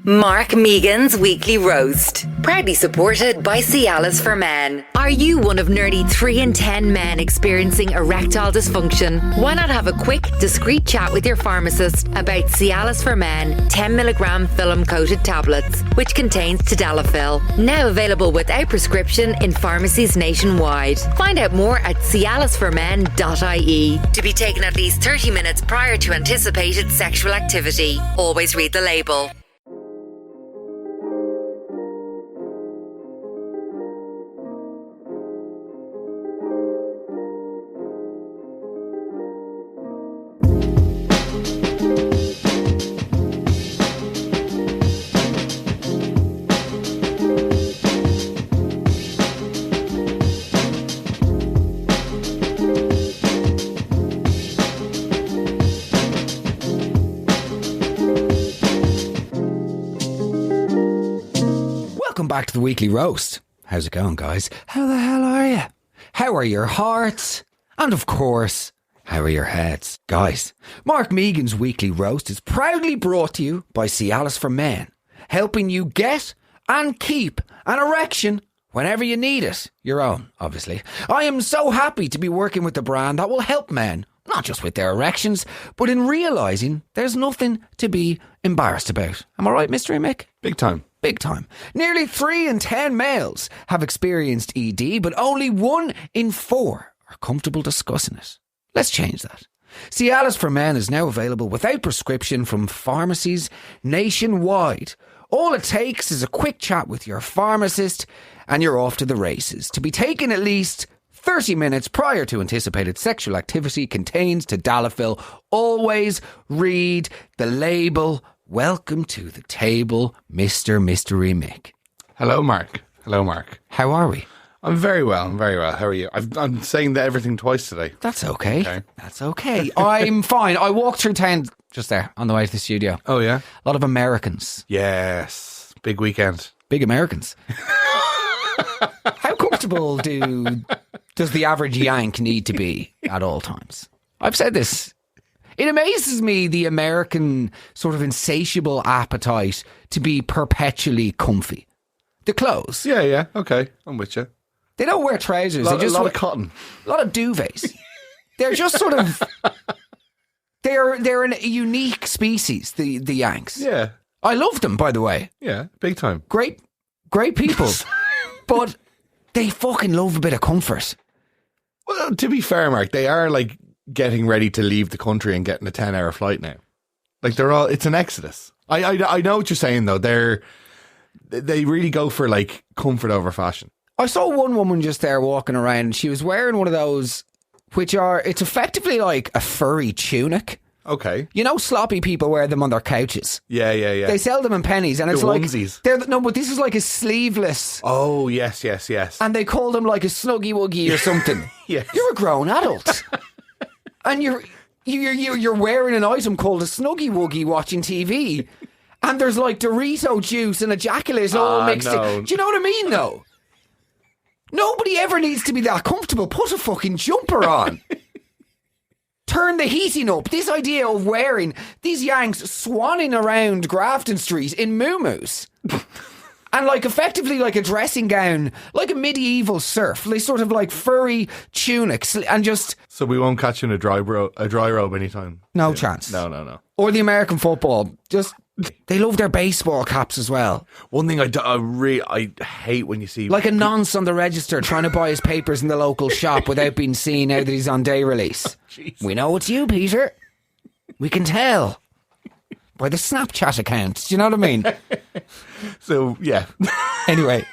Mark Megan's Weekly Roast. Proudly supported by Cialis for Men. Are you one of nearly 3 in 10 men experiencing erectile dysfunction? Why not have a quick, discreet chat with your pharmacist about Cialis for Men 10mg film-coated tablets, which contains tadalafil. Now available without prescription in pharmacies nationwide. Find out more at cialisformen.ie. To be taken at least 30 minutes prior to anticipated sexual activity. Always read the label. Welcome back to the Weekly Roast. How's it going, guys? How the hell are you? How are your hearts? And of course, how are your heads? Guys, Mark Megan's Weekly Roast is proudly brought to you by Cialis for Men, helping you get and keep an erection whenever you need it. Your own, obviously. I am so happy to be working with the brand that will help men, not just with their erections, but in realising there's nothing to be embarrassed about. Am I right, Mystery Mick? Big time. Big time. Nearly 3 in 10 males have experienced ED, but only 1 in 4 are comfortable discussing it. Let's change that. Cialis for Men is now available without prescription from pharmacies nationwide. All it takes is a quick chat with your pharmacist and you're off to the races. To be taken at least 30 minutes prior to anticipated sexual activity, contains tadalafil. Always read the label. Welcome to the table, Mr. Mystery Mick. Hello, Mark. Hello, Mark. How are we? I'm very well. How are you? I'm saying that everything twice today. That's okay. That's okay. I'm fine. I walked through town just there on the way to the studio. Oh, yeah? A lot of Americans. Yes. Big weekend. Big Americans. How comfortable does the average Yank need to be at all times? I've said this. It amazes me, the American sort of insatiable appetite to be perpetually comfy. The clothes. Yeah. Okay. I'm with you. They don't wear trousers. A lot of cotton. A lot of duvets. They're just sort of... They're a unique species, the Yanks. Yeah. I love them, by the way. Yeah, big time. Great people. But they fucking love a bit of comfort. Well, to be fair, Mark, they are like getting ready to leave the country and getting a 10-hour flight now. Like it's an exodus. I know what you're saying though. They really go for like comfort over fashion. I saw one woman just there walking around and she was wearing one of those, it's effectively like a furry tunic. Okay. You know, sloppy people wear them on their couches. Yeah. They sell them in pennies, and it's the like onesies. But this is like a sleeveless. Oh yes. And they call them like a snuggy wuggy or something. Yes. You're a grown adult, and you're wearing an item called a snuggy wuggy watching TV, and there's like Dorito juice and ejaculate all mixed in. Do you know what I mean? Though, nobody ever needs to be that comfortable. Put a fucking jumper on. Turn the heating up. This idea of wearing these Yanks swanning around Grafton Street in muumuus and like effectively like a dressing gown, like a medieval serf. They sort of like furry tunics and just... So we won't catch you in a dry robe anytime. No chance. No. Or the American football. Just... They love their baseball caps as well. One thing I hate when you see... Like a nonce on the register trying to buy his papers in the local shop without being seen now that he's on day release. We know it's you, Peter. We can tell. By the Snapchat account. Do you know what I mean? So, yeah. Anyway.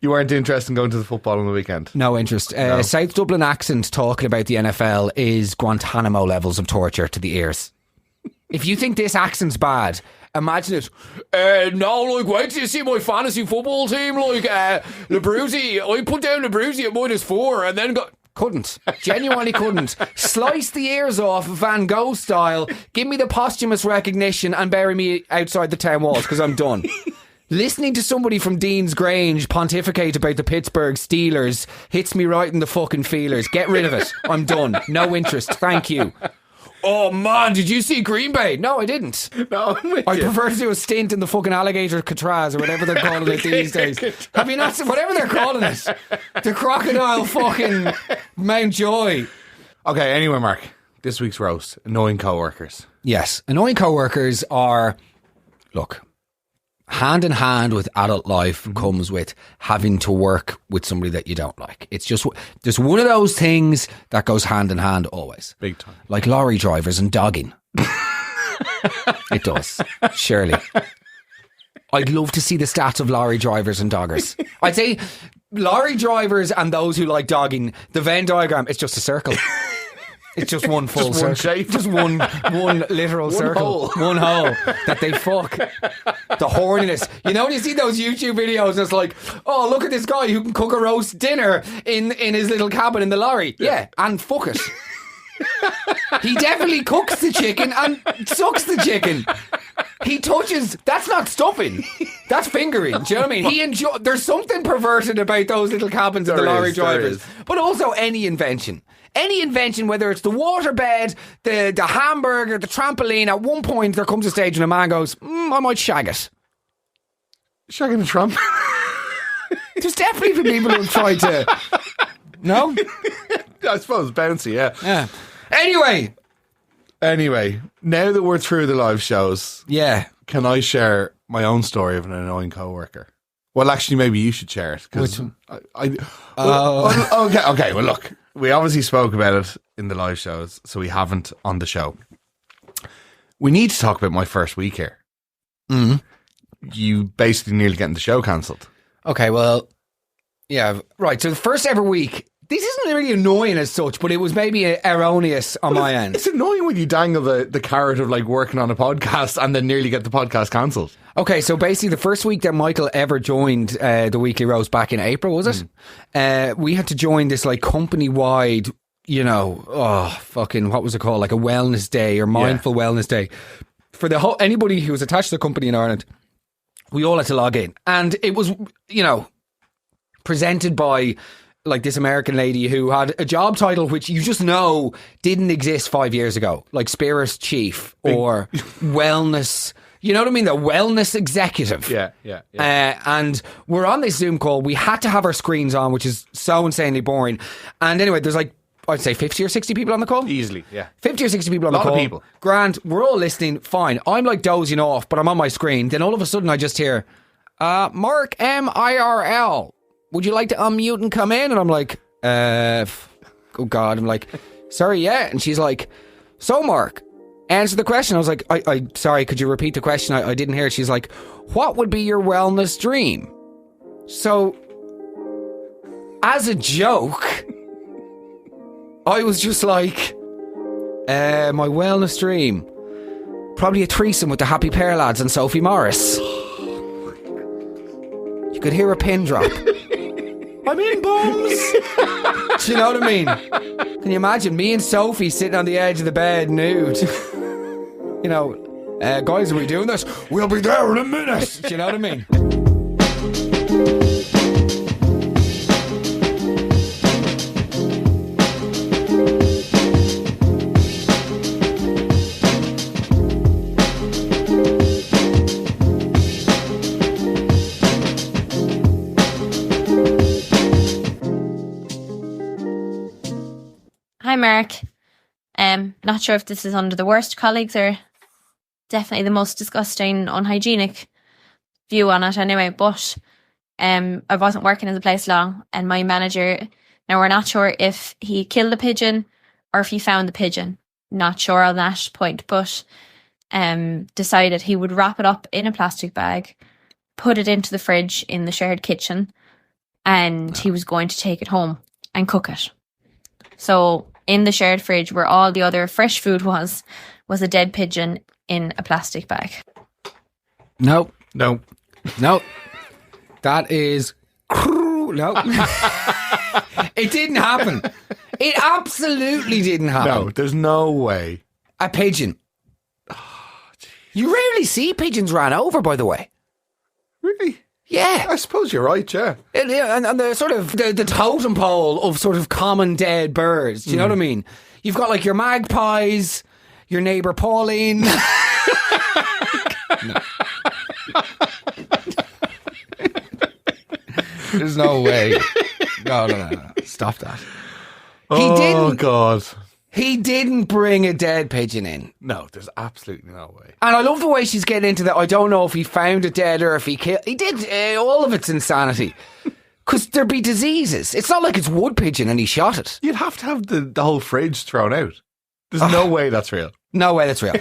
You weren't interested in going to the football on the weekend? No interest. No. South Dublin accent talking about the NFL is Guantanamo levels of torture to the ears. If you think this accent's bad, imagine it. No, like, wait till you see my fantasy football team. Like, Labruzi, I put down Labruzi at -4 and then couldn't. Genuinely couldn't. Slice the ears off Van Gogh style, give me the posthumous recognition and bury me outside the town walls because I'm done. Listening to somebody from Dean's Grange pontificate about the Pittsburgh Steelers hits me right in the fucking feelers. Get rid of it. I'm done. No interest. Thank you. Oh man, did you see Green Bay? No, I didn't. No, I'm with I you. prefer to do a stint in the fucking alligator Catraz or whatever they're calling it these days. Have you not seen whatever they're calling it? The crocodile fucking Mount Joy. Okay, anyway, Mark, this week's roast, annoying coworkers. Yes, annoying coworkers are, look, hand in hand with adult life comes with having to work with somebody that you don't like. It's just, there's one of those things that goes hand in hand always. Big time. Like lorry drivers and dogging. It does, surely. I'd love to see the stats of lorry drivers and doggers. I'd say lorry drivers and those who like dogging, the Venn diagram, it's just a circle. It's just one full Just circle. one shape. Just one literal circle. hole. One hole that they fuck. The horniness. You know when you see those YouTube videos and it's like, oh, look at this guy who can cook a roast dinner in his little cabin in the lorry. Yeah, and fuck it. He definitely cooks the chicken and sucks the chicken. He touches. That's not stuffing. That's fingering. Do you know what I mean? There's something perverted about those little cabins in the lorry drivers. But also any invention. Any invention, whether it's the waterbed, the hamburger, the trampoline, at one point there comes a stage when a man goes, I might shag it. Shagging a Trump. There's definitely been people who've tried to. No? I suppose bouncy, yeah. Anyway, now that we're through the live shows, Yeah. can I share my own story of an annoying coworker? Well, actually, maybe you should share it. Which one? Okay. Well, look, we obviously spoke about it in the live shows, so we haven't on the show. We need to talk about my first week here. You basically nearly getting the show cancelled. Okay, well, yeah, right. So the first ever week, this isn't really annoying as such, but it was maybe erroneous on my end. It's annoying when you dangle the carrot of like working on a podcast and then nearly get the podcast cancelled. Okay, so basically the first week that Michael ever joined the Weekly Roast back in April, was it? We had to join this like company-wide, what was it called? Like a wellness day or mindful wellness day. For the whole anybody who was attached to the company in Ireland, we all had to log in. And it was, presented by like this American lady who had a job title which you just know didn't exist 5 years ago, like Spirit Chief or wellness. You know what I mean? The wellness executive. Yeah. And we're on this Zoom call. We had to have our screens on, which is so insanely boring. And anyway, there's like, I'd say 50 or 60 people on the call. Easily, yeah. 50 or 60 people on the call. A lot of people. Grand, we're all listening, fine. I'm like dozing off, but I'm on my screen. Then all of a sudden I just hear, Mark MIRL, would you like to unmute and come in? And I'm like, oh God. I'm like, sorry, yeah. And she's like, so Mark, answer the question. I was like, I sorry, could you repeat the question? I didn't hear it. She's like, what would be your wellness dream? So, as a joke, I was just like, my wellness dream, probably a threesome with the Happy Pear lads and Sophie Morris. You could hear a pin drop. I'm in, bums. Do you know what I mean? Can you imagine me and Sophie sitting on the edge of the bed nude? Guys, are we doing this? We'll be there in a minute. Do you know what I mean? Hi, Mark. Not sure if this is under the worst colleagues or definitely the most disgusting, unhygienic view on it anyway, but I wasn't working in the place long, and my manager, now we're not sure if he killed the pigeon or if he found the pigeon. Not sure on that point, but decided he would wrap it up in a plastic bag, put it into the fridge in the shared kitchen, and he was going to take it home and cook it. So in the shared fridge where all the other fresh food was a dead pigeon in a plastic bag. No. No. That is no. It didn't happen. It absolutely didn't happen. No, there's no way. A pigeon. You rarely see pigeons ran over, by the way. Really? Yeah. I suppose you're right, yeah. And the sort of the totem pole of sort of common dead birds. Do you know what I mean? You've got like your magpies, your neighbour Pauline. There's no way. No. Stop that. God. He didn't bring a dead pigeon in. No, there's absolutely no way. And I love the way she's getting into that. I don't know if he found it dead or if he killed. He did. All of it's insanity. Because there'd be diseases. It's not like it's wood pigeon and he shot it. You'd have to have the whole fridge thrown out. There's no way that's real. No way that's real.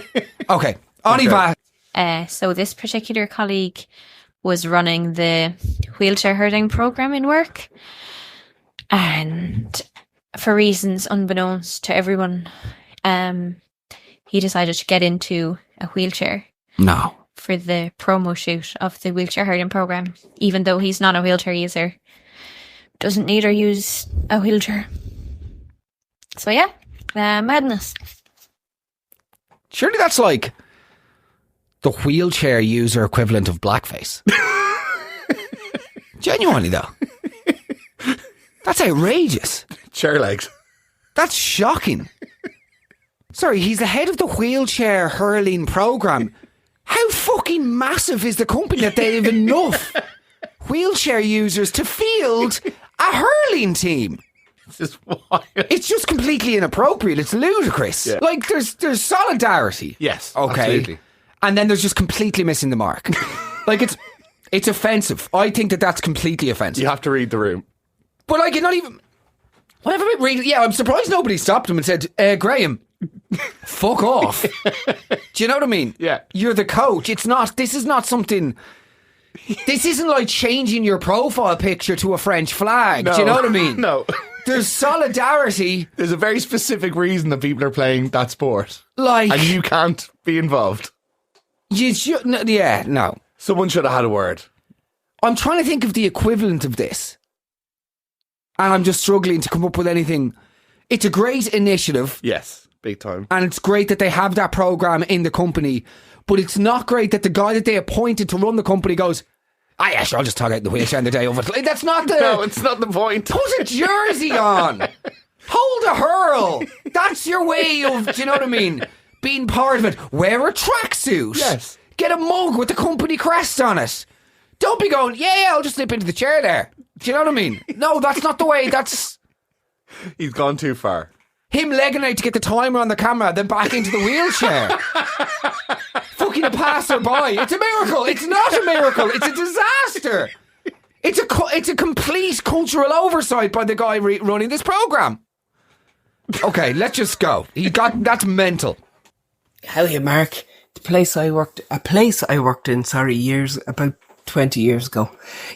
Okay. Oniva. So this particular colleague was running the wheelchair herding program in work. And for reasons unbeknownst to everyone, he decided to get into a wheelchair. No. For the promo shoot of the wheelchair herding program, even though he's not a wheelchair user, doesn't need or use a wheelchair. So yeah, madness. Surely that's like the wheelchair user equivalent of blackface. Genuinely though. That's outrageous. Chair legs. That's shocking. Sorry, he's the head of the wheelchair hurling program. How fucking massive is the company that they have enough wheelchair users to field a hurling team? It's just wild. It's just completely inappropriate. It's ludicrous. Yeah. Like there's solidarity. Yes, okay. absolutely. And then there's just completely missing the mark. Like it's offensive. I think that's completely offensive. You have to read the room. But like, you're not even. Whatever it read. Yeah, I'm surprised nobody stopped him and said, Graham, fuck off. Do you know what I mean? Yeah. You're the coach. This is not something. This isn't like changing your profile picture to a French flag. No. Do you know what I mean? No. There's solidarity. There's a very specific reason that people are playing that sport. Like. And you can't be involved. You should. No. Someone should have had a word. I'm trying to think of the equivalent of this. And I'm just struggling to come up with anything. It's a great initiative. Yes, big time. And it's great that they have that program in the company. But it's not great that the guy that they appointed to run the company goes, yeah, sure, I'll just talk out in the wheelchair in the day over. That's not the... No, it's not the point. Put a jersey on. Hold a hurl. That's your way of, do you know what I mean? Being part of it. Wear a tracksuit. Yes. Get a mug with the company crest on it. Don't be going, I'll just slip into the chair there. Do you know what I mean? No, that's not the way. That's... He's gone too far. Him legging out to get the timer on the camera, then back into the wheelchair. Fucking a passerby. It's a miracle. It's not a miracle. It's a disaster. It's a complete cultural oversight by the guy running this program. Okay, let's just go. That's mental. Hell yeah, Mark. A place I worked in, about 20 years ago,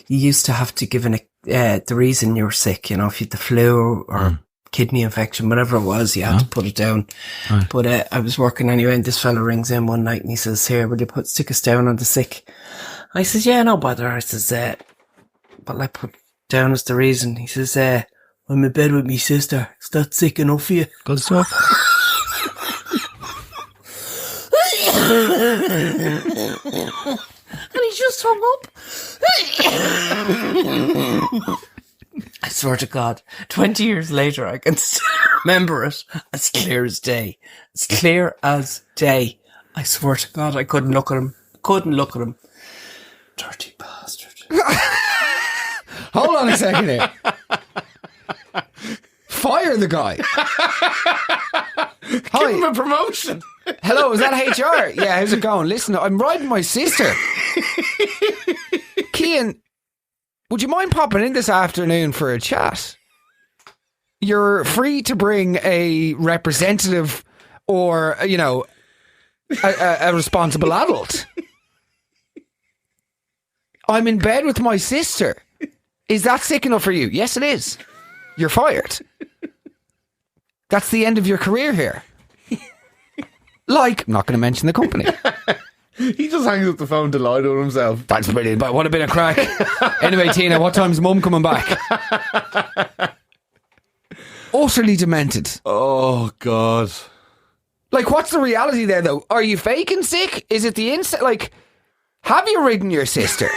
you used to have to give the reason you were sick, if you had the flu or kidney infection, whatever it was, you had to put it down. Right. But I was working anyway, and this fella rings in one night and he says, here, will you stick us down on the sick? I says, yeah, no bother. I says, but I put down as the reason. He says, I'm in bed with me sister. Is that sick enough for you? Good stuff. And he just hung up. I swear to God, 20 years later, I can still remember it as clear as day. As clear as day. I swear to God, I couldn't look at him. Dirty bastard. Hold on a second here. Fire the guy. Give him a promotion. Hello, is that HR? Yeah, how's it going? Listen, I'm riding my sister. Cian, would you mind popping in this afternoon for a chat? You're free to bring a representative or, a responsible adult. I'm in bed with my sister. Is that sick enough for you? Yes, it is. You're fired. That's the end of your career here. I'm not going to mention the company. He just hangs up the phone delighted with himself. That's brilliant, but what a bit of crack. Anyway, Tina, what time's mum coming back? Utterly demented. Oh, God. What's the reality there, though? Are you faking sick? Is it the instant? Have you ridden your sister?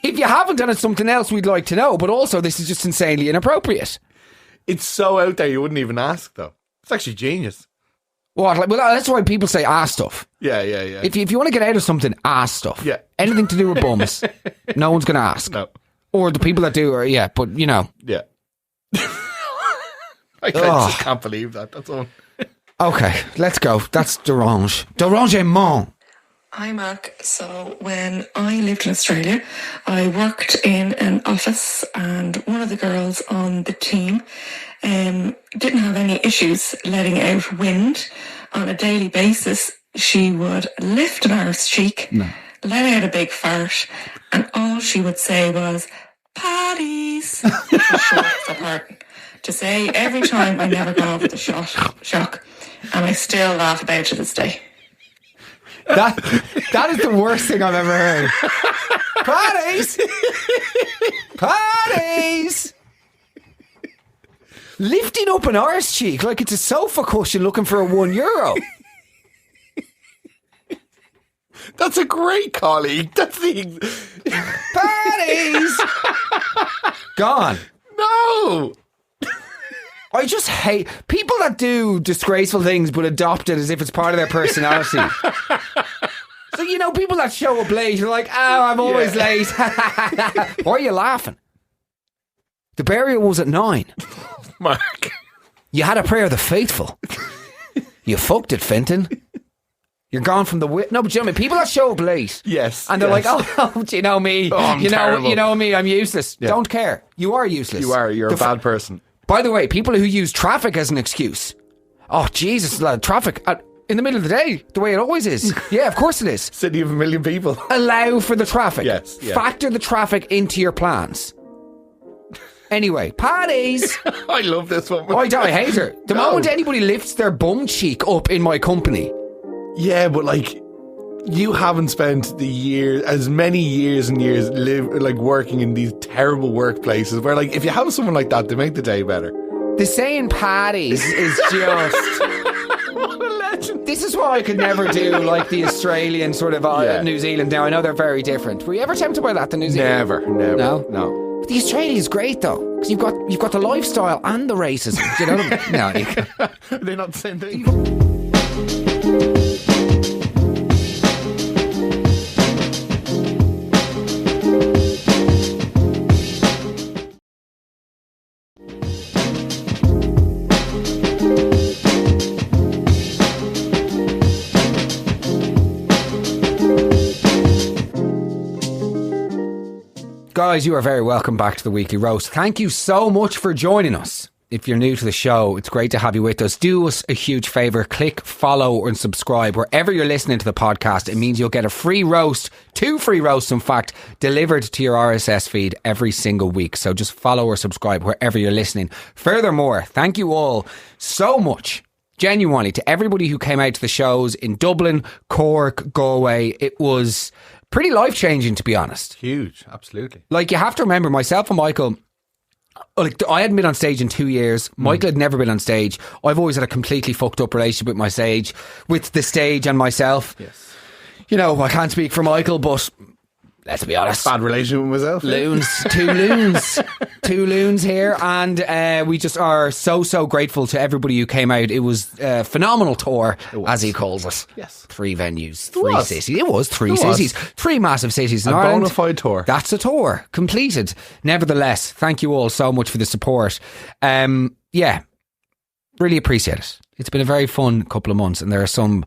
If you haven't done it, something else we'd like to know, but also this is just insanely inappropriate. It's so out there you wouldn't even ask, though. It's actually genius. What? Like, well, that's why people say ass stuff. Yeah. If you want to get out of something, ass stuff. Yeah. Anything to do with bums, no one's going to ask. No. Or the people that do are, yeah, but you know. Yeah. I just can't believe that. That's all. Okay, let's go. That's Derange. Derangement. Hi, Mark. So when I lived in Australia, I worked in an office and one of the girls on the team didn't have any issues letting out wind. On a daily basis, she would lift an arse cheek, let out a big fart, and all she would say was, "Paddies," which was short for pardon. To say every time I never got over the shock, and I still laugh about it to this day. That is the worst thing I've ever heard. Parties! Parties! Lifting up an arse cheek like it's a sofa cushion looking for a €1. That's a great colleague. That's the... Parties! Gone. No! I just hate people that do disgraceful things but adopt it as if it's part of their personality. So, you know, people that show up late, you're like, oh, I'm always late. Why are you laughing? The burial was at 9. Mark. You had a prayer of the faithful. You fucked it, Fenton. You're gone from the... No, but you know what I mean? People that show up late. Yes. And they're like, oh, do you know me? Oh, I'm terrible. You know me, I'm useless. Yeah. Don't care. You are useless. You are. You're a bad person. By the way, people who use traffic as an excuse. Oh, Jesus, lad, traffic in the middle of the day, the way it always is. Yeah, of course it is. City of a million people. Allow for the traffic. Yes. Yeah. Factor the traffic into your plans. Anyway, parties. I love this one. I hate her. The moment anybody lifts their bum cheek up in my company. Yeah, but like, you haven't spent as many years and years working in these terrible workplaces where, like, if you have someone like that, they make the day better. The saying parties is just... What a legend. This is why I could never do like the Australian sort of New Zealand. Now I know they're very different. Were you ever tempted by that, the New Zealand? Never. No. But the Australian's great though, because you've got the lifestyle and the racism. Do you know what I mean? No, they're not the same thing. Guys, you are very welcome back to the Weekly Roast. Thank you so much for joining us. If you're new to the show, it's great to have you with us. Do us a huge favour, click follow and subscribe wherever you're listening to the podcast. It means you'll get a free roast, 2 free roasts in fact, delivered to your RSS feed every single week. So just follow or subscribe wherever you're listening. Furthermore, thank you all so much, genuinely, to everybody who came out to the shows in Dublin, Cork, Galway. It was pretty life-changing, to be honest. Huge, absolutely. Like, you have to remember, myself and Michael, like, I hadn't been on stage in 2 years. Michael had never been on stage. I've always had a completely fucked up relationship with the stage and myself. Yes. You know, I can't speak for Michael, but let's be honest. Bad relationship with myself. Loons. 2 loons. 2 loons here. And we just are so grateful to everybody who came out. It was a phenomenal tour, as he calls it. Yes. 3 venues, 3 cities. It was 3 cities. 3 massive cities in a Ireland. bona fide tour. That's a tour. Completed. Nevertheless, thank you all so much for the support. Yeah. Really appreciate it. It's been a very fun couple of months, and there are some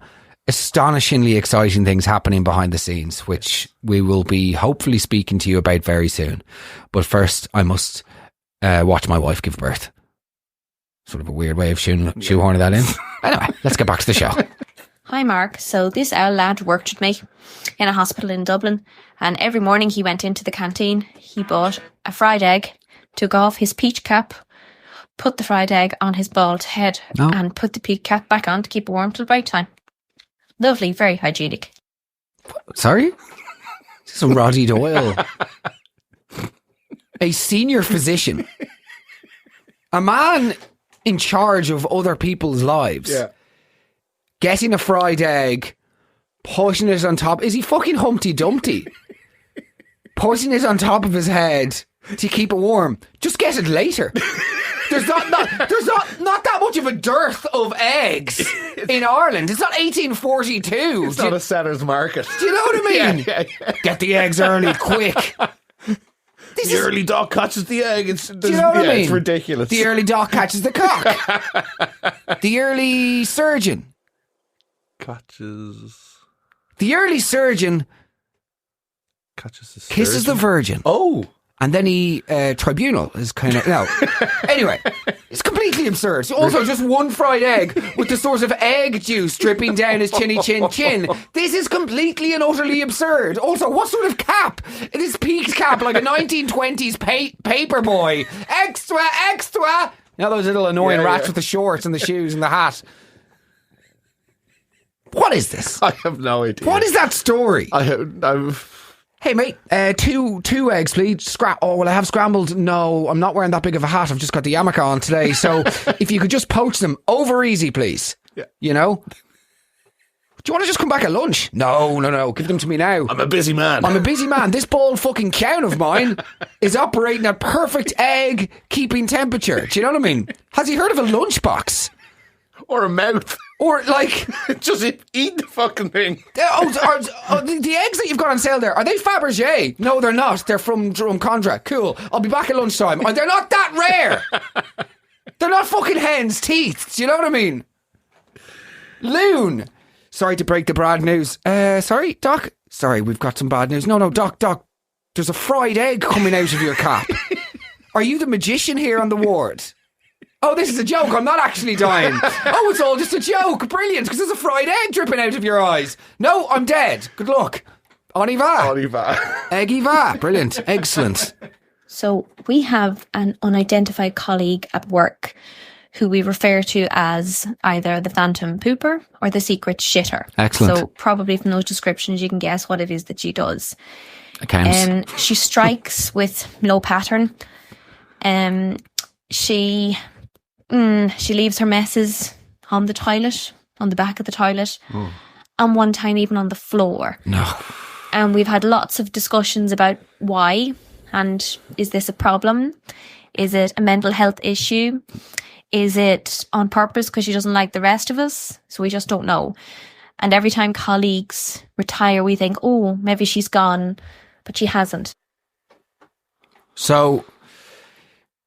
astonishingly exciting things happening behind the scenes, which we will be hopefully speaking to you about very soon. But first, I must watch my wife give birth. Sort of a weird way of shoehorning that in. Anyway, let's get back to the show. Hi Mark. So this old lad worked with me in a hospital in Dublin, and every morning he went into the canteen, he bought a fried egg, took off his peach cap, put the fried egg on his bald head, and put the peach cap back on to keep it warm till break time. Lovely, very hygienic. Sorry? This is Roddy Doyle. A senior physician. A man in charge of other people's lives. Yeah. Getting a fried egg, pushing it on top. Is he fucking Humpty Dumpty? Pushing it on top of his head to keep it warm. Just get it later. There's not that much of a dearth of eggs in Ireland. It's not 1842. It's not a seller's market. Do you know what I mean? Yeah. Get the eggs early, quick. The early dog catches the egg. Do you know what I mean? It's ridiculous. The early dog catches the cock. The early surgeon. Catches The early surgeon the kisses the surgeon. virgin. Oh. And then he, tribunal is kind of, no. Anyway, it's completely absurd. Also, just one fried egg with the sort of egg juice dripping down his chinny chin. This is completely and utterly absurd. Also, what sort of cap? This peaked cap, like a 1920s paper boy. Extra, extra. You know those little annoying rats with the shorts and the shoes and the hat. What is this? I have no idea. What is that story? I've Hey mate, two eggs please. Oh well, I have scrambled. No, I'm not wearing that big of a hat. I've just got the yarmulke on today. So if you could just poach them over easy, please. Yeah. You know. Do you want to just come back at lunch? No. Give them to me now. I'm a busy man. This bald fucking cow of mine is operating at perfect egg keeping temperature. Do you know what I mean? Has he heard of a lunchbox? Or a mouth. Or like, just eat the fucking thing. The eggs that you've got on sale there, are they Fabergé? No, they're not. They're from Drumcondra. Cool. I'll be back at lunchtime. They're not that rare. They're not fucking hen's teeth. Do you know what I mean? Loon. Sorry to break the bad news. Sorry, Doc. Sorry, we've got some bad news. No, Doc. There's a fried egg coming out of your cap. Are you the magician here on the ward? Oh, this is a joke. I'm not actually dying. Oh, it's all just a joke. Brilliant, because there's a fried egg dripping out of your eyes. No, I'm dead. Good luck. On y va. Egg y va. Brilliant. Excellent. So we have an unidentified colleague at work who we refer to as either the phantom pooper or the secret shitter. Excellent. So probably from those descriptions you can guess what it is that she does. Accounts. She strikes with no pattern. She leaves her messes on the toilet, on the back of the toilet, and one time even on the floor. No. And we've had lots of discussions about why, and is this a problem? Is it a mental health issue? Is it on purpose because she doesn't like the rest of us? So we just don't know. And every time colleagues retire, we think, oh, maybe she's gone, but she hasn't. So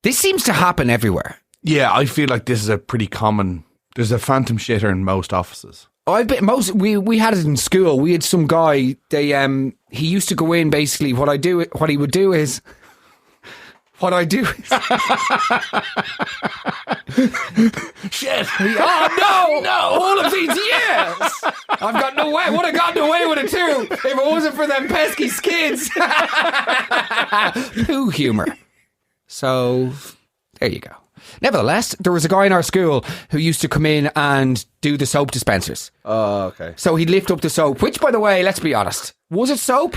this seems to happen everywhere. Yeah, I feel like this is a pretty common. There's a phantom shitter in most offices. We had it in school. We had some guy. He used to go in. Basically, what he would do is. Shit! Oh no! All of these years, I've gotten away. Would have gotten away with it too if it wasn't for them pesky skids. Poo humour. So there you go. Nevertheless, there was a guy in our school who used to come in and do the soap dispensers. Oh, okay. So he'd lift up the soap, which, by the way, let's be honest, was it soap?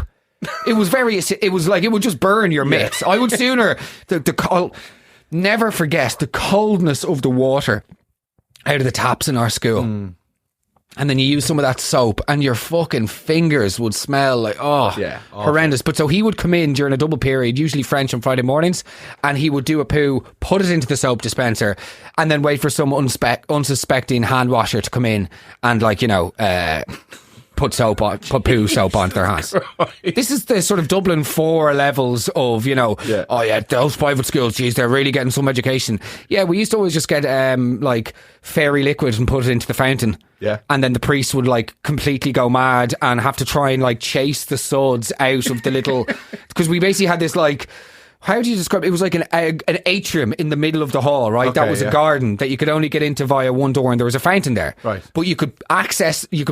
It was like it would just burn your mitts. I would sooner never forget the coldness of the water out of the taps in our school. And then you use some of that soap and your fucking fingers would smell like, horrendous. But so he would come in during a double period, usually French on Friday mornings, and he would do a poo, put it into the soap dispenser, and then wait for some unsuspecting hand washer to come in and, like, you know, put poo soap onto their hands. Right. This is the sort of Dublin 4 levels of, you know, oh yeah, those private schools, geez, they're really getting some education. Yeah, we used to always just get like fairy liquid and put it into the fountain. Yeah. And then the priest would like completely go mad and have to try and like chase the suds out of the little, because we basically had this like, how do you describe it? It was like an atrium in the middle of the hall, right? Okay, that was a garden that you could only get into via one door, and there was a fountain there. Right. But you could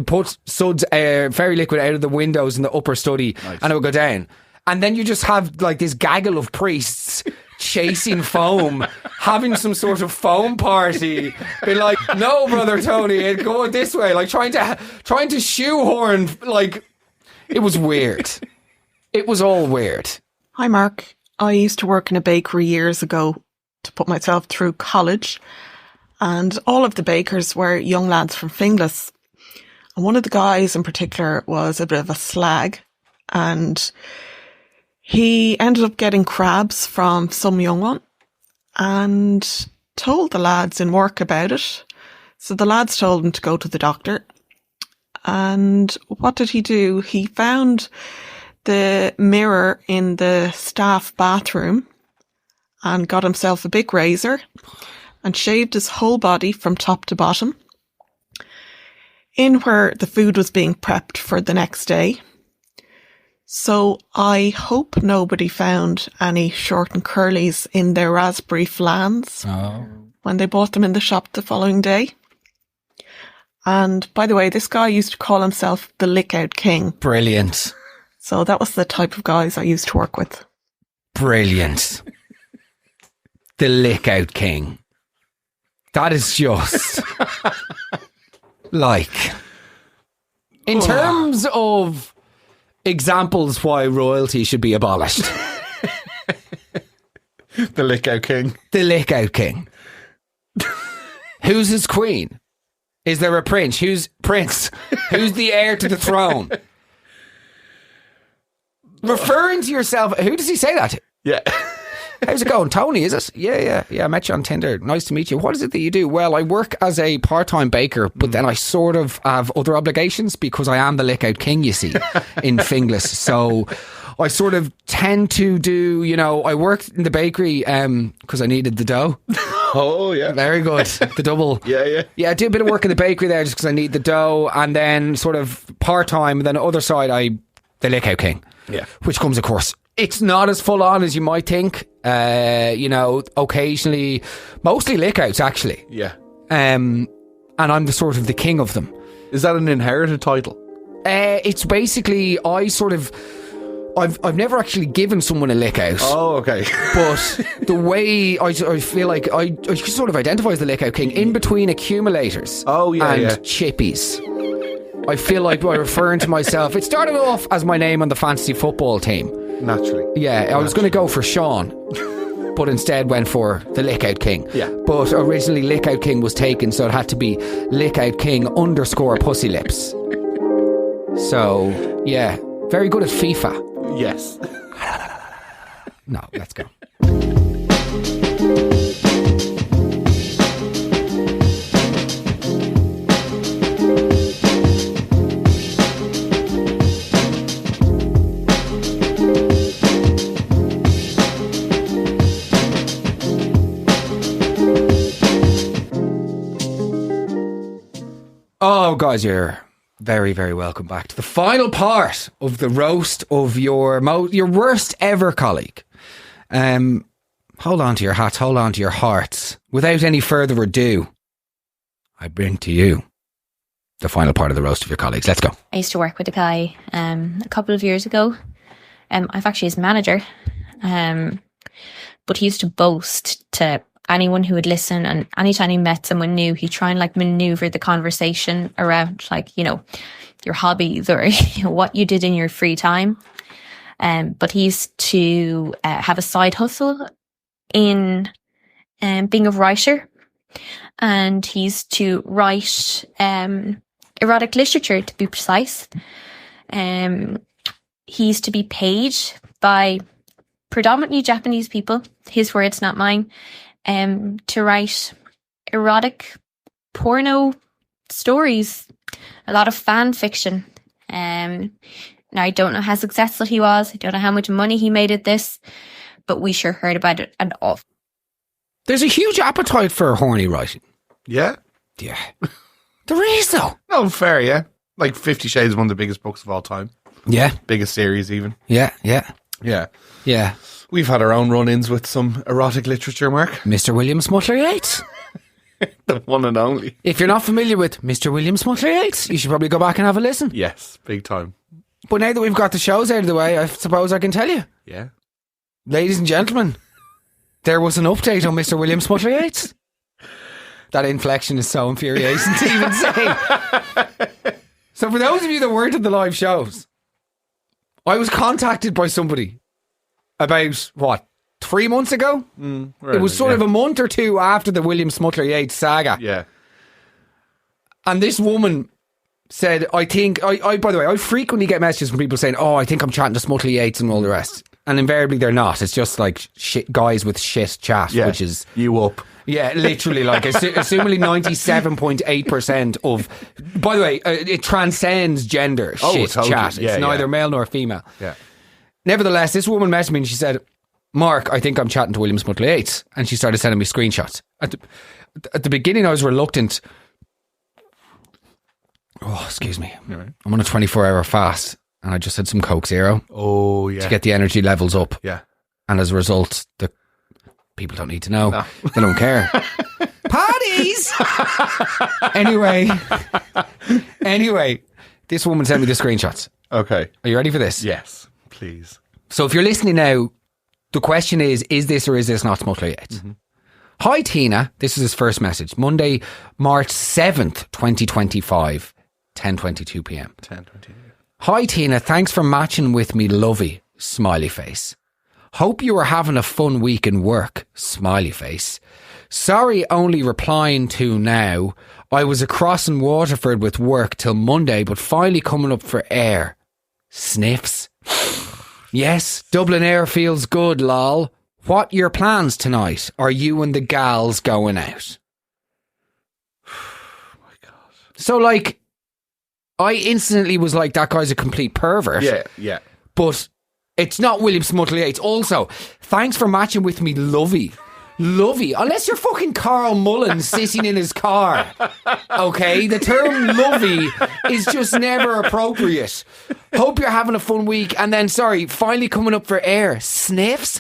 put suds, fairy liquid out of the windows in the upper study, nice. And it would go down. And then you just have like this gaggle of priests chasing foam, having some sort of foam party, be like, no, Brother Tony, go this way, like trying to shoehorn, like, it was weird. It was all weird. Hi, Mark. I used to work in a bakery years ago to put myself through college, and all of the bakers were young lads from Finglas. And one of the guys in particular was a bit of a slag, and he ended up getting crabs from some young one, and told the lads in work about it. So the lads told him to go to the doctor. And what did he do? He found the mirror in the staff bathroom and got himself a big razor and shaved his whole body from top to bottom in where the food was being prepped for the next day. So I hope nobody found any short and curlies in their raspberry flans when they bought them in the shop the following day. And by the way, this guy used to call himself the Lick-Out King. Brilliant. So that was the type of guys I used to work with. Brilliant. The Lick-Out King. That is just like, in terms of examples why royalty should be abolished. The Lick-Out King. The Lick-Out King. Who's his queen? Is there a prince? Who's the heir to the throne? Referring to yourself, who does he say that to? Yeah. How's it going? Tony, is it? Yeah. I met you on Tinder. Nice to meet you. What is it that you do? Well, I work as a part-time baker, but then I sort of have other obligations because I am the Lick-Out King, you see, in Finglas. So I sort of tend to do, I worked in the bakery because I needed the dough. Oh, yeah. Very good. The double. Yeah. Yeah, I do a bit of work in the bakery there just because I need the dough, and then sort of part-time, and then the other side, the Lick-Out King. Yeah. Which comes, of course, it's not as full on as you might think. Occasionally, mostly lick-outs, actually. Yeah. And I'm the sort of the king of them. Is that an inherited title? It's basically, I've never actually given someone a lick out. Oh, okay. But the way I feel like I sort of identify as the lick out king in between accumulators and chippies. I feel like by referring to myself, it started off as my name on the fantasy football team. Naturally. Yeah, I was going to go for Sean, but instead went for the Lick Out King. Yeah. But originally Lick Out King was taken, so it had to be Lick Out King _ Pussy Lips. So, yeah, very good at FIFA. Yes. No, let's go. Oh, guys, you're very, very welcome back to the final part of the roast of your worst ever colleague. Hold on to your hats, hold on to your hearts. Without any further ado, I bring to you the final part of the roast of your colleagues. Let's go. I used to work with a guy a couple of years ago. I've actually his manager. But he used to boast to anyone who would listen, and anytime he met someone new, he'd try and maneuver the conversation around your hobbies or what you did in your free time. But he used to have a side hustle in being a writer, and he used to write erotic literature, to be precise. He used to be paid by predominantly Japanese people, his words, not mine, to write erotic porno stories, a lot of fan fiction. Now, I don't know how successful he was. I don't know how much money he made at this, but we sure heard about it and all. There's a huge appetite for horny writing. Yeah? Yeah. There is, though. No, fair, yeah. 50 Shades is one of the biggest books of all time. Yeah. Biggest series, even. Yeah. Yeah. We've had our own run-ins with some erotic literature, Mark. Mr. William Smutler Yates. The one and only. If you're not familiar with Mr. William Smutler Yates, you should probably go back and have a listen. Yes, big time. But now that we've got the shows out of the way, I suppose I can tell you. Yeah. Ladies and gentlemen, there was an update on Mr. William Smutler Yates. That inflection is so infuriating to even say. So for those of you that weren't at the live shows, I was contacted by somebody about, 3 months ago? It was sort of a month or two after the William Smutler Yates saga. Yeah. And this woman said, I think, by the way, I frequently get messages from people saying, I think I'm chatting to Smutler Yates and all the rest. and invariably they're not. It's just like shit guys with shit chat, which is you up. Yeah, literally, like assumingly 97.8% of. By the way, it transcends gender. Shit totally. chat. It's neither male nor female. Yeah. Nevertheless, this woman messaged me and she said, "Mark, I think I'm chatting to William Smuttley Yates," and she started sending me screenshots. At the beginning, I was reluctant. Oh, excuse me. Right. I'm on a 24-hour fast, and I just had some Coke Zero. Oh, yeah. To get the energy levels up. Yeah. And as a result, the people don't need to know. No. They don't care. Parties! Anyway, this woman sent me the screenshots. Okay. Are you ready for this? Yes, please. So if you're listening now, the question is this or is this not Smuttley Yates? Mm-hmm. Hi, Tina. This is his first message. Monday, March 7th, 2025, 10:22 p.m. 10:22. Hi, Tina. Thanks for matching with me, lovey. Smiley face. Hope you are having a fun week in work. Smiley face. Sorry, only replying to now. I was across in Waterford with work till Monday, but finally coming up for air. Sniffs. Yes, Dublin air feels good, lol. What your plans tonight? Are you and the gals going out? Oh my God. So, like, I instantly was like, that guy's a complete pervert. Yeah. But it's not William Smuttley Yates. Also, thanks for matching with me, lovey. Lovey. Unless you're fucking Carl Mullen sitting in his car. Okay? The term lovey is just never appropriate. Hope you're having a fun week. And then, sorry, finally coming up for air. Sniffs?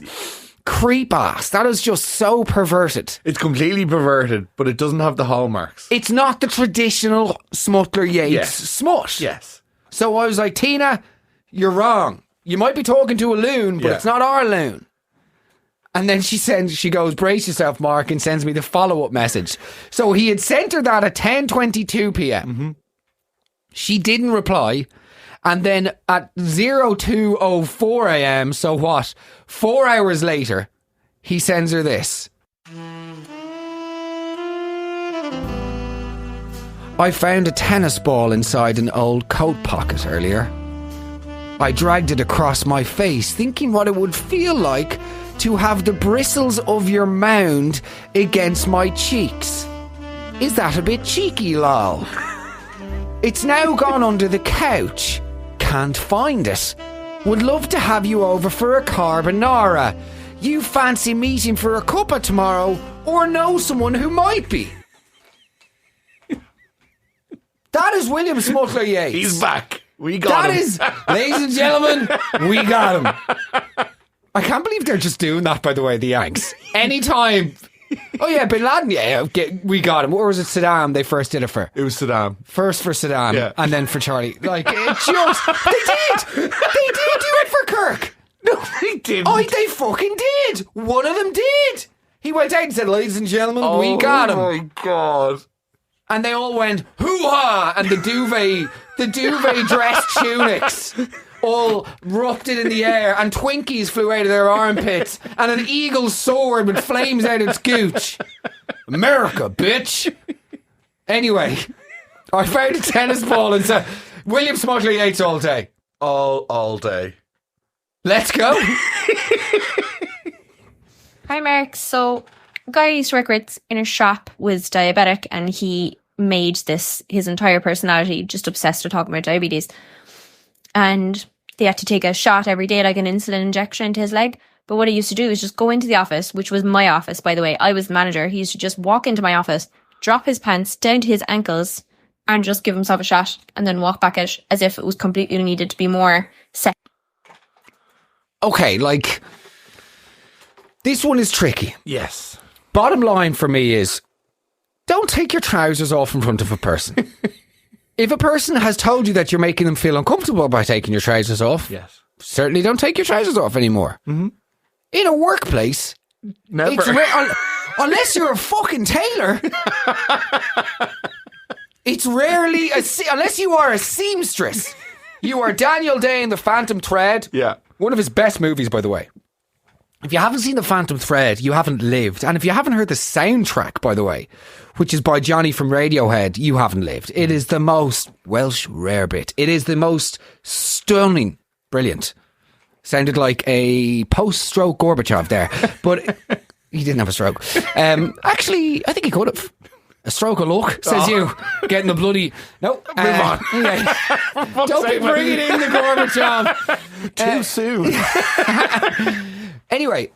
Creep ass. That is just so perverted. It's completely perverted, but it doesn't have the hallmarks. It's not the traditional Smuttley Yates smut. Yes. So I was like, Tina, you're wrong. You might be talking to a loon, but it's not our loon. And then she goes, brace yourself, Mark, and sends me the follow-up message. So he had sent her that at 10:22 p.m. Mm-hmm. She didn't reply. And then at 02:04 a.m., so what? 4 hours later, he sends her this. I found a tennis ball inside an old coat pocket earlier. I dragged it across my face, thinking what it would feel like to have the bristles of your mound against my cheeks. Is that a bit cheeky, lol? It's now gone under the couch. Can't find it. Would love to have you over for a carbonara. You fancy meeting for a cuppa tomorrow, or know someone who might be? That is William Smuttley Yates. He's back. We got him. That is, ladies and gentlemen, we got him. I can't believe they're just doing that, by the way, the Yanks. Anytime. Oh yeah, Bin Laden, we got him. Or was it Saddam they first did it for? It was Saddam. First for Saddam, and then for Charlie. Like, it just, they did do it for Kirk. No, they didn't. Oh, they fucking did. One of them did. He went out and said, ladies and gentlemen, we got him. Oh my God. And they all went, hoo-ha, and the duvet dress tunics all erupted in the air, and Twinkies flew out of their armpits, and an eagle soared with flames out its gooch. America, bitch. Anyway, I found a tennis ball and said, William Smuttley Yates all day. All day. Let's go. Hi, Mark. So, a guy I used to work with in a shop was diabetic, and he made this his entire personality, just obsessed with talking about diabetes. And they had to take a shot every day, like an insulin injection into his leg. But what he used to do is just go into the office, which was my office, by the way. I was the manager. He used to just walk into my office, drop his pants down to his ankles, and just give himself a shot, and then walk back out as if it was completely needed to be more set. Okay, like, this one is tricky. Yes. Bottom line for me is, don't take your trousers off in front of a person. If a person has told you that you're making them feel uncomfortable by taking your trousers off, yes, certainly don't take your trousers off anymore. Mm-hmm. In a workplace, never. Unless you're a fucking tailor, it's rarely, unless you are a seamstress. You are Daniel Day in The Phantom Thread. Yeah. One of his best movies, by the way. If you haven't seen The Phantom Thread, you haven't lived. And if you haven't heard the soundtrack, by the way, which is by Johnny from Radiohead, you haven't lived. It is the most Welsh rarebit. It is the most stunning, brilliant Sounded like a post-stroke Gorbachev there. But he didn't have a stroke. Actually, I think he could have. A stroke of luck, says you. Getting the bloody... No. Move on. Yeah. Don't be bringing in the Gorbachev. Too soon. Anyway,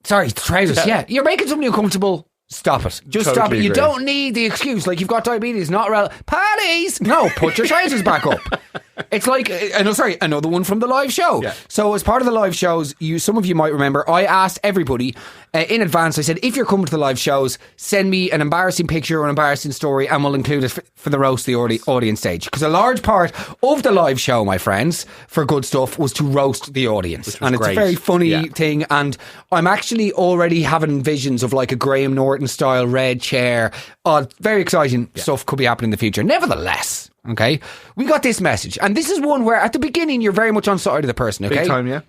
sorry, trousers. Yeah, you're making somebody uncomfortable. Stop it. Just Totally stop it. You agree. don't need the excuse. Like, you've got diabetes, not relevant. Paddies! No, put your trousers back up. It's like, another one from the live show. Yeah. So as part of the live shows, some of you might remember, I asked everybody in advance, I said, if you're coming to the live shows, send me an embarrassing picture or an embarrassing story and we'll include it for the roast the audience stage. Because a large part of the live show, my friends, for Good Stuff, was to roast the audience. And it's great. a very funny thing. And I'm actually already having visions of like a Graham Norton style red chair. Very exciting stuff could be happening in the future. Nevertheless, okay, we got this message. And this is one where at the beginning you're very much on side of the person, okay? Big time, yeah.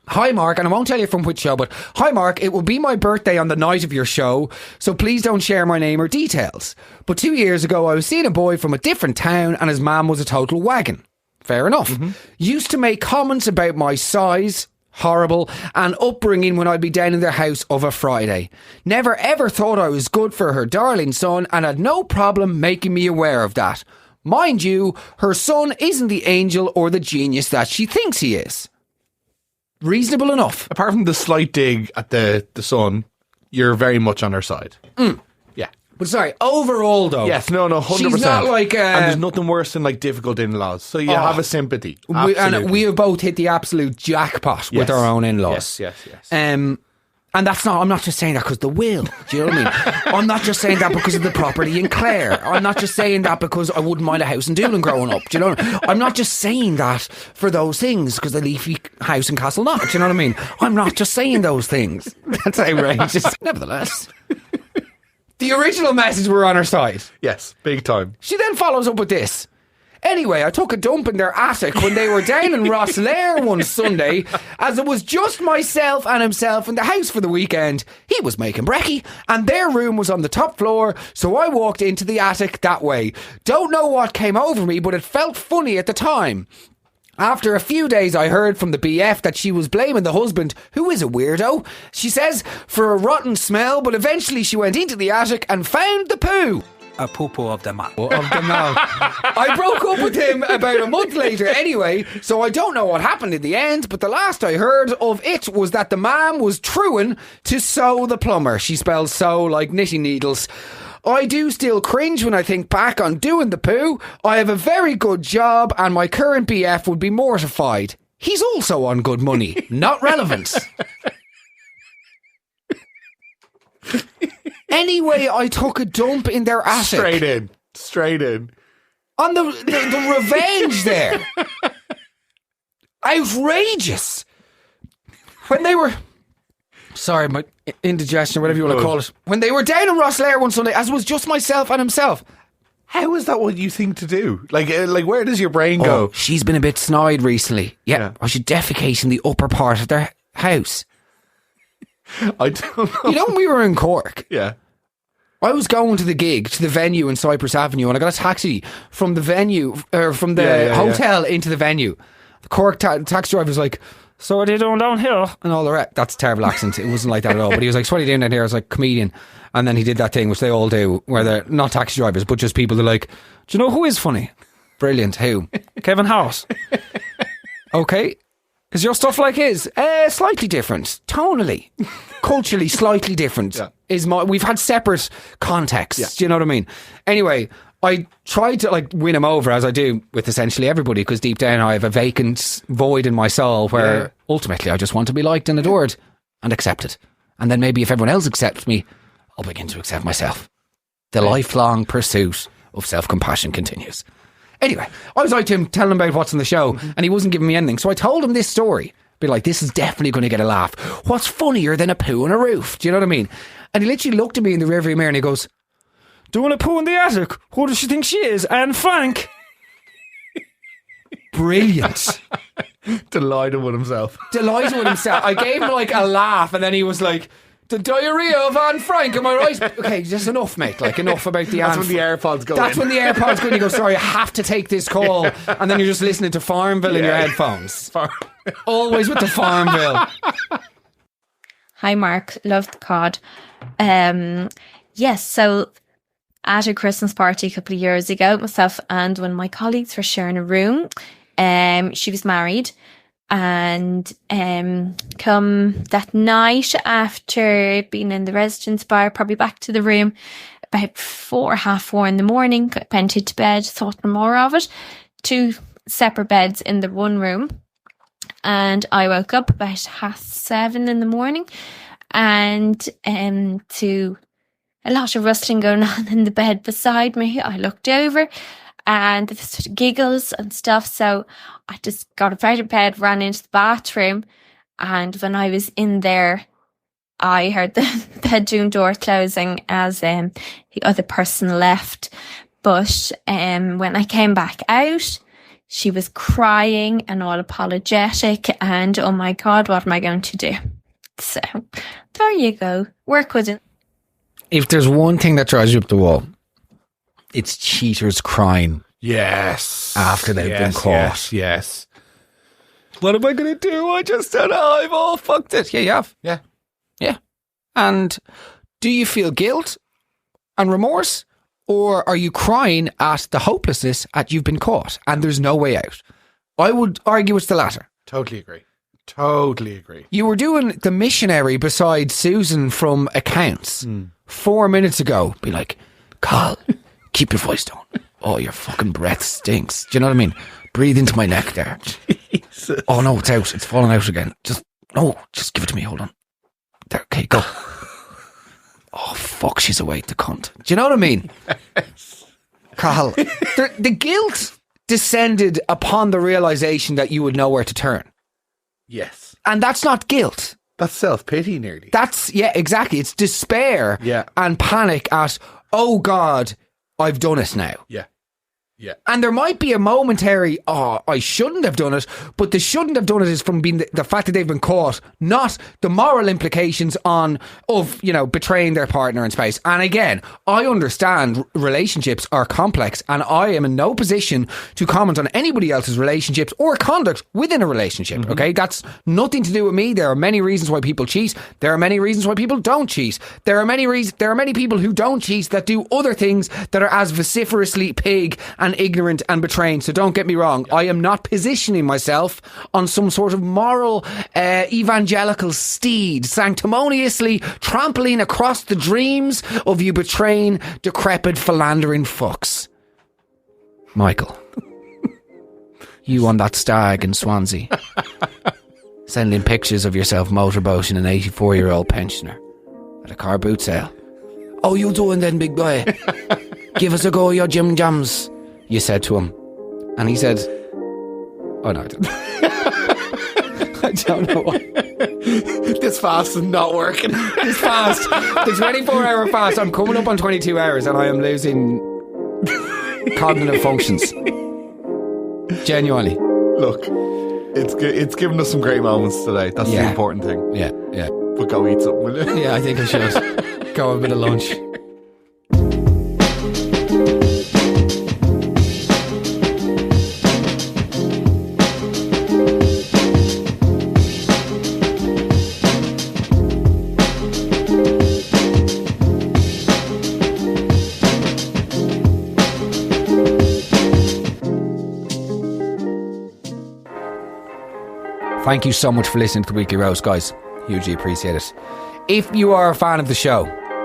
Hi Mark, and I won't tell you from which show, but hi Mark, it will be my birthday on the night of your show, so please don't share my name or details. But 2 years ago I was seeing a boy from a different town and his mum was a total wagon. Fair enough. Used to make comments about my size, horrible, and upbringing when I'd be down in their house of a Friday. Never ever thought I was good for her darling son and had no problem making me aware of that. Mind you, her son isn't the angel or the genius that she thinks he is. Reasonable enough. Apart from the slight dig at the son, you're very much on her side. Yeah. But sorry, overall though. Yes, no, 100%. She's not like... and there's nothing worse than like difficult in-laws. So you have a sympathy. Absolutely. We have both hit the absolute jackpot with our own in-laws. Yes. And that's not, I'm not just saying that because the will. Do you know what I mean? I'm not just saying that because of the property in Clare. I'm not just saying that because I wouldn't mind a house in Doolin growing up. Do you know what I mean? I'm not just saying that for those things because the leafy house in Castleknock. Do you know what I mean? I'm not just saying those things. That's outrageous. Nevertheless. The original message were on her side. Yes, big time. She then follows up with this. Anyway, I took a dump in their attic when they were down in Rosslare one Sunday, as it was just myself and himself in the house for the weekend. He was making brekkie, and their room was on the top floor, so I walked into the attic that way. Don't know what came over me, but it felt funny at the time. After a few days, I heard from the BF that she was blaming the husband, who is a weirdo, she says, for a rotten smell, but eventually she went into the attic and found the poo. A poo-poo of the mouth. I broke up with him about a month later anyway, so I don't know what happened in the end, but the last I heard of it was that the man was truing to sew the plumber. She spells sew like knitting needles. I do still cringe when I think back on doing the poo. I have a very good job and my current BF would be mortified. He's also on good money. Not relevant. Anyway, I took a dump in their attic. Straight in. On the revenge there. Outrageous. When they were... Sorry, my indigestion, whatever you want to call it. When they were down in Rosslare one Sunday, as it was just myself and himself. How is that what you think to do? Like where does your brain go? She's been a bit snide recently. Yeah, I should defecate in the upper part of their house. I don't know. You know when we were in Cork? Yeah. I was going to the gig, to the venue in Cypress Avenue, and I got a taxi from the venue, or from the hotel into the venue. The Cork taxi driver was like, so what are you doing down here? And all the rest. That's a terrible accent. It wasn't like that at all. But he was like, so what are you doing down here? I was like, comedian. And then he did that thing, which they all do, where they're not taxi drivers, but just people that are like, do you know who is funny? Brilliant. Who? Kevin Hart. Okay. Is your stuff like his? Slightly different. Tonally. Culturally slightly different. Yeah. We've had separate contexts. Yeah. Do you know what I mean? Anyway, I tried to like win him over, as I do with essentially everybody, because deep down I have a vacant void in my soul where ultimately I just want to be liked and adored and accepted. And then maybe if everyone else accepts me, I'll begin to accept myself. The lifelong pursuit of self-compassion continues. Anyway, I was like to him, telling him about what's on the show, and he wasn't giving me anything. So I told him this story. Be like, this is definitely going to get a laugh. What's funnier than a poo on a roof? Do you know what I mean? And he literally looked at me in the rearview mirror and he goes, doing a poo in the attic? Who does she think she is? Anne Frank? Brilliant. Delighted with himself. I gave him like a laugh, and then he was like, The diarrhea of Anne Frank, am I right? Okay, just enough, mate. Like, enough about the That's Anne when the AirPods go That's in. when the AirPods go in. You go, sorry, I have to take this call. And then you're just listening to Farmville in your headphones. Always with the Farmville. Hi, Mark. Love the cod. Yes, so at a Christmas party a couple of years ago, myself and one of my colleagues were sharing a room. She was married. And come that night after being in the residence bar, probably back to the room about 4:30 in the morning, went into bed, thought no more of it. 2 separate beds in the one room. And I woke up about 7:30 in the morning and to a lot of rustling going on in the bed beside me. I looked over and there's sort of giggles and stuff. So I just got up out of bed, ran into the bathroom. And when I was in there, I heard the bedroom door closing as the other person left. But when I came back out, she was crying and all apologetic. And oh my God, what am I going to do? So there you go. Work with it. If there's one thing that drives you up the wall, it's cheaters crying. Yes. After they've been caught. Yes. What am I going to do? I just don't know. I've all fucked it. Yeah, you have. Yeah. Yeah. And do you feel guilt and remorse? Or are you crying at the hopelessness at you've been caught and there's no way out? I would argue it's the latter. Totally agree. Totally agree. You were doing the missionary beside Susan from accounts 4 minutes ago. Be like, Carl, keep your voice down. Oh, your fucking breath stinks. Do you know what I mean? Breathe into my neck there. Jesus. Oh no, it's out. It's falling out again. Just give it to me. Hold on. There, okay, go. Oh fuck, she's awake, the cunt. Do you know what I mean? Yes. Carl, the guilt descended upon the realisation that you would know where to turn. Yes. And that's not guilt. That's self-pity nearly. That's, yeah, exactly. It's despair and panic at, oh God, I've done it now. Yeah. Yeah. And there might be a momentary, oh, I shouldn't have done it, but the shouldn't have done it is from being the fact that they've been caught, not the moral implications of betraying their partner in space. And again, I understand relationships are complex and I am in no position to comment on anybody else's relationships or conduct within a relationship. Okay. That's nothing to do with me. There are many reasons why people cheat. There are many reasons why people don't cheat. There are many people who don't cheat that do other things that are as vociferously pig and ignorant and betraying. So don't get me wrong. I am not positioning myself on some sort of moral evangelical steed, sanctimoniously trampling across the dreams of you betraying, decrepit, philandering fucks. Michael, you on that stag in Swansea, sending pictures of yourself motorboating an 84-year-old pensioner at a car boot sale. Oh, you doing then, big boy? Give us a go, your Jim Jams, you said to him. And he said, oh no, I didn't. I don't know why. This fast is not working. This fast, the 24-hour fast, I'm coming up on 22 hours and I am losing cognitive functions. Genuinely. Look, it's given us some great moments today. That's the important thing. Yeah. But go eat something, will you? Yeah, I think I should. Go have a bit of lunch. Thank you so much for listening to the Weekly Roast, guys. Hugely appreciate it. If you are a fan of the show,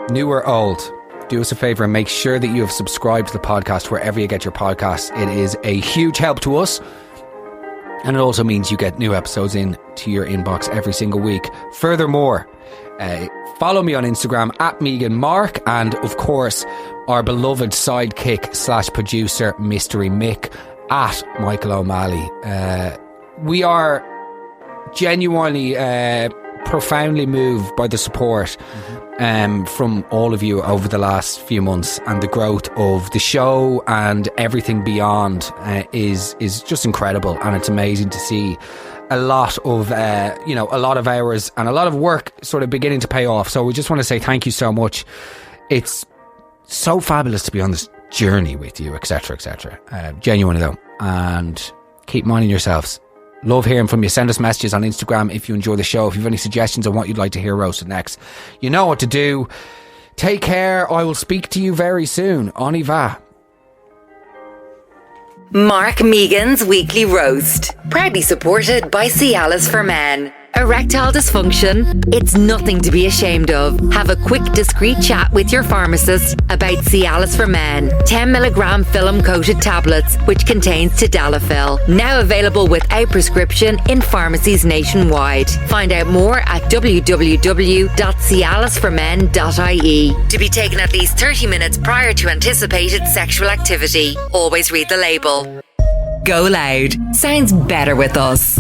new or old, do us a favour and make sure that you have subscribed to the podcast wherever you get your podcasts. It is a huge help to us. And it also means you get new episodes in to your inbox every single week. Furthermore, follow me on Instagram at Megan Mark, and of course our beloved sidekick / producer Mystery Mick at Michael O'Malley. We are genuinely profoundly moved by the support from all of you over the last few months, and the growth of the show and everything beyond is just incredible, and it's amazing to see a lot of hours and a lot of work sort of beginning to pay off. So we just want to say thank you so much. It's so fabulous to be on this journey with you, etc., etc. Genuinely though, and keep minding yourselves. Love hearing from you. Send us messages on Instagram if you enjoy the show. If you have any suggestions on what you'd like to hear roasted next, you know what to do. Take care. I will speak to you very soon. On y va. Mark Megan's Weekly Roast. Proudly supported by Cialis for Men. Erectile dysfunction? It's nothing to be ashamed of. Have a quick, discreet chat with your pharmacist about Cialis for Men. 10mg film-coated tablets, which contains tadalafil. Now available without prescription in pharmacies nationwide. Find out more at www.cialisformen.ie. To be taken at least 30 minutes prior to anticipated sexual activity. Always read the label. GoLoud. Sounds better with us.